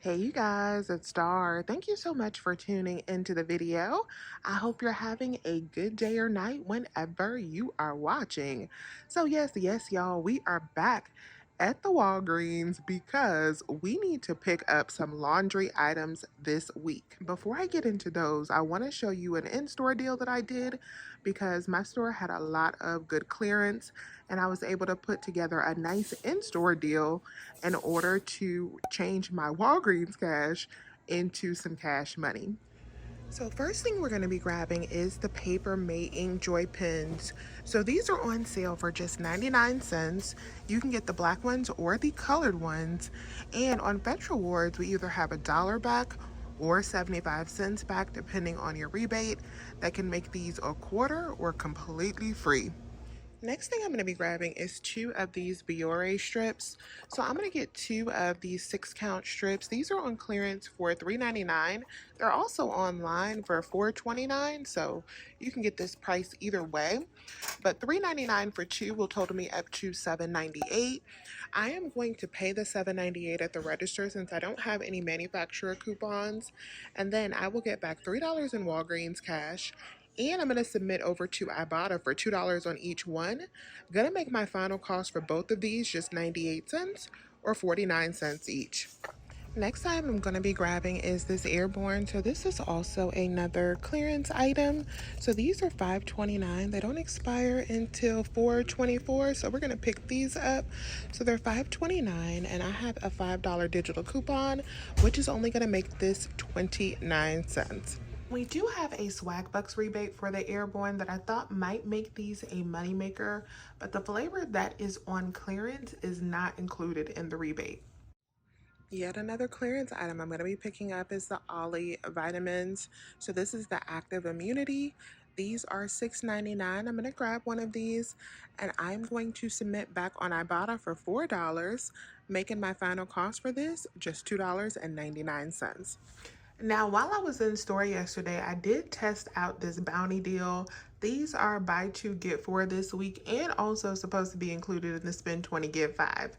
Hey you guys, it's Star. Thank you so much for tuning into the video. I hope you're having a good day or night whenever you are watching. So yes, y'all, we are back at the Walgreens because we need to pick up some laundry items this week. Before I get into those, I want to show you an in-store deal that I did because my store had a lot of good clearance and I was able to put together a nice in-store deal in order to change my Walgreens cash into some cash money. So first thing we're going to be grabbing is the Paper Mate Ink Joy pens. So these are on sale for just 99 cents. You can get the black ones or the colored ones. And on Fetch Rewards, we either have $1 back or 75 cents back depending on your rebate. That can make these a quarter or completely free. Next thing I'm going to be grabbing is two of these Biore strips. So I'm going to get two of these 6-count strips. These are on clearance for $3.99. They're also online for $4.29, so you can get this price either way. But $3.99 for two will total me up to $7.98. I am going to pay the $7.98 at the register since I don't have any manufacturer coupons. And then I will get back $3 in Walgreens cash. And I'm going to submit over to Ibotta for $2 on each one. Gonna make my final cost for both of these just 98 cents or 49 cents each. Next item I'm going to be grabbing is this Airborne. So this is also another clearance item. So these are $5.29. They don't expire until $4.24. So we're going to pick these up. So they're $5.29 and I have a $5 digital coupon, which is only going to make this 29 cents. We do have a swag bucks rebate for the Airborne that I thought might make these a moneymaker, but the flavor that is on clearance is not included in the rebate. Yet another clearance item I'm going to be picking up is the Ollie vitamins. So this is the active immunity. These are $6.99. I'm going to grab one of these and I'm going to submit back on Ibotta for $4, making my final cost for this just $2.99. Now, while I was in store yesterday, I did test out this bounty deal. These are buy two, get four this week and also supposed to be included in the spend 20, get five.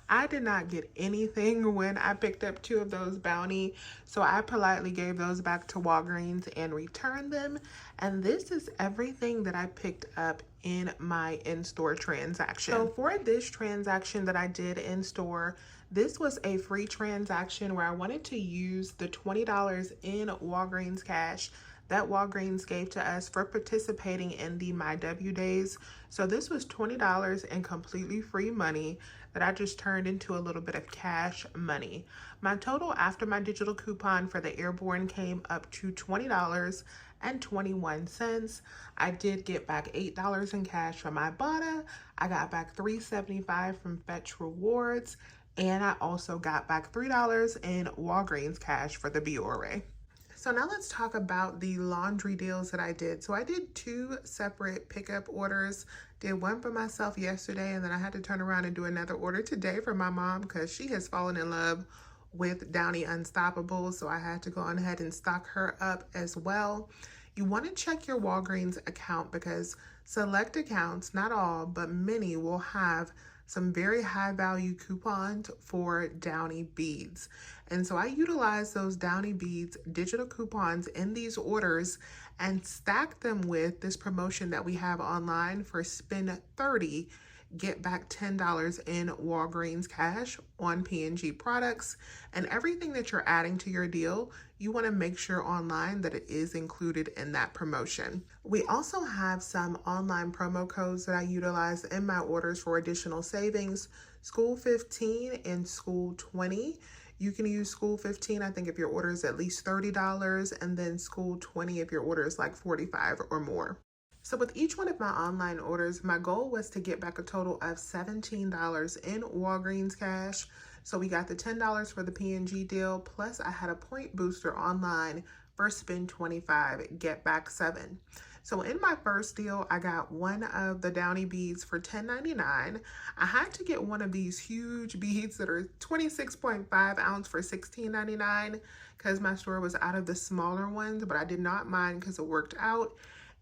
I did not get anything when I picked up two of those bounty, so I politely gave those back to Walgreens and returned them. And this is everything that I picked up in my in-store transaction. So for this transaction that I did in store, this was a free transaction where I wanted to use the $20 in Walgreens cash that Walgreens gave to us for participating in the My W days. So this was $20 in completely free money that I just turned into a little bit of cash money. My total after my digital coupon for the Airborne came up to $20.21. I did get back $8 in cash from Ibotta. I got back $3.75 from Fetch Rewards. And I also got back $3 in Walgreens cash for the Biore. So now let's talk about the laundry deals that I did. So I did two separate pickup orders. Did one for myself yesterday, and then I had to turn around and do another order today for my mom because she has fallen in love with Downy Unstoppable. So I had to go on ahead and stock her up as well. You want to check your Walgreens account because select accounts, not all, but many will have some very high value coupons for Downy beads. And so I utilize those Downy beads digital coupons in these orders and stack them with this promotion that we have online for spend 30, get back $10 in Walgreens cash on P&G products. And everything that you're adding to your deal, you want to make sure online that it is included in that promotion. We also have some online promo codes that I utilize in my orders for additional savings. School 15 and School 20. You can use School 15, I think, if your order is at least $30, and then School 20 if your order is like $45 or more. So with each one of my online orders, my goal was to get back a total of $17 in Walgreens cash. So we got the $10 for the P&G deal, plus I had a point booster online for spend 25, get back 7. So in my first deal, I got one of the Downy beads for $10.99. I had to get one of these huge beads that are 26.5 ounce for $16.99 because my store was out of the smaller ones, but I did not mind because it worked out.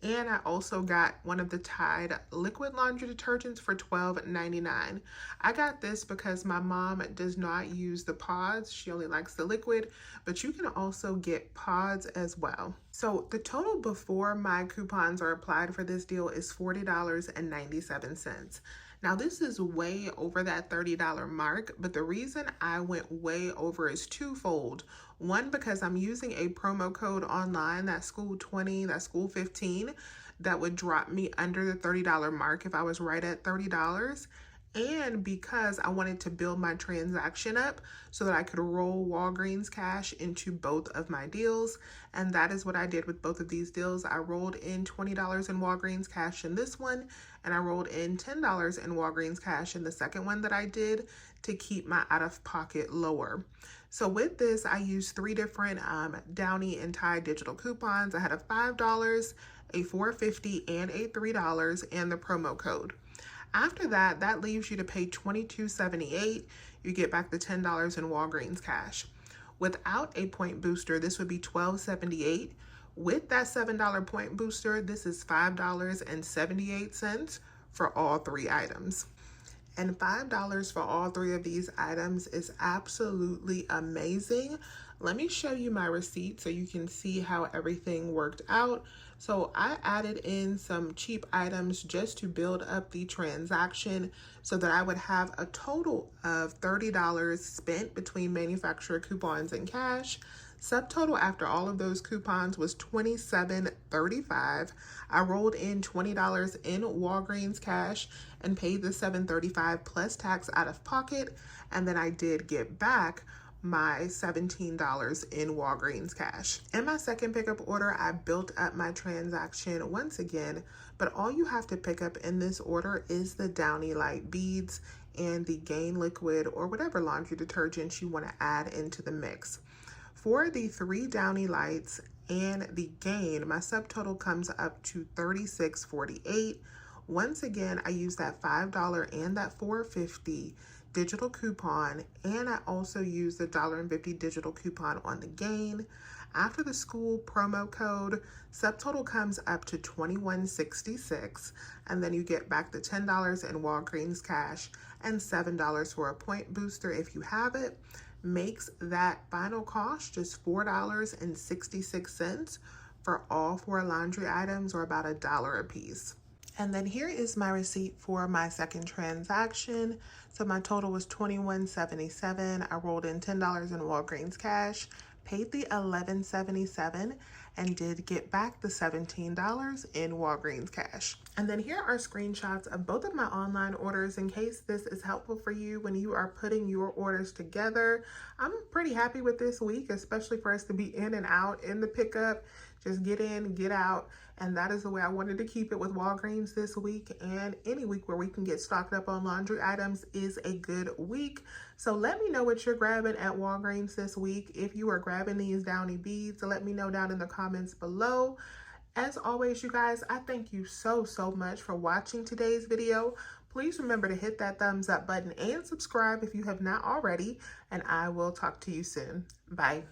And I also got one of the Tide liquid laundry detergents for $12.99. I got this because my mom does not use the pods. She only likes the liquid, but you can also get pods as well. So the total before my coupons are applied for this deal is $40.97. Now this is way over that $30 mark, but the reason I went way over is twofold. One, because I'm using a promo code online, that's school20, that's school15, that would drop me under the $30 mark if I was right at $30. And because I wanted to build my transaction up so that I could roll Walgreens cash into both of my deals. And that is what I did with both of these deals. I rolled in $20 in Walgreens cash in this one, and I rolled in $10 in Walgreens cash in the second one that I did to keep my out-of-pocket lower. So with this, I used three different Downy and Tide digital coupons. I had a $5, a $4.50, and a $3, and the promo code. After that, that leaves you to pay $22.78. You get back the $10 in Walgreens cash. Without a point booster, this would be $12.78. With that $7 point booster, this is $5.78 for all three items. And $5 for all three of these items is absolutely amazing. Let me show you my receipt so you can see how everything worked out. So I added in some cheap items just to build up the transaction so that I would have a total of $30 spent between manufacturer coupons and cash. Subtotal after all of those coupons was $27.35. I rolled in $20 in Walgreens cash and paid the $7.35 plus tax out of pocket, and then I did get back my $17 in Walgreens cash. In my second pickup order, I built up my transaction once again, but all you have to pick up in this order is the Downy Light Beads and the Gain Liquid or whatever laundry detergent you want to add into the mix. For the 3 Downy Lights and the Gain, my subtotal comes up to $36.48. Once again, I use that $5 and that $4.50 digital coupon, and I also use the $1.50 digital coupon on the Gain. After the school promo code, subtotal comes up to $21.66, and then you get back the $10 in Walgreens cash and $7 for a point booster if you have it. Makes that final cost just $4.66 for all 4 laundry items, or about $1 a piece. And then here is my receipt for my second transaction. So my total was $21.77. I rolled in $10 in Walgreens cash, paid the $11.77, and did get back the $17 in Walgreens cash. And then here are screenshots of both of my online orders in case this is helpful for you when you are putting your orders together. I'm pretty happy with this week, especially for us to be in and out in the pickup. Just get in, get out. And that is the way I wanted to keep it with Walgreens this week, and any week where we can get stocked up on laundry items is a good week. So let me know what you're grabbing at Walgreens this week. If you are grabbing these Downy beads, let me know down in the comments below. As always, you guys, I thank you so much for watching today's video. Please remember to hit that thumbs up button and subscribe if you have not already, and I will talk to you soon. Bye.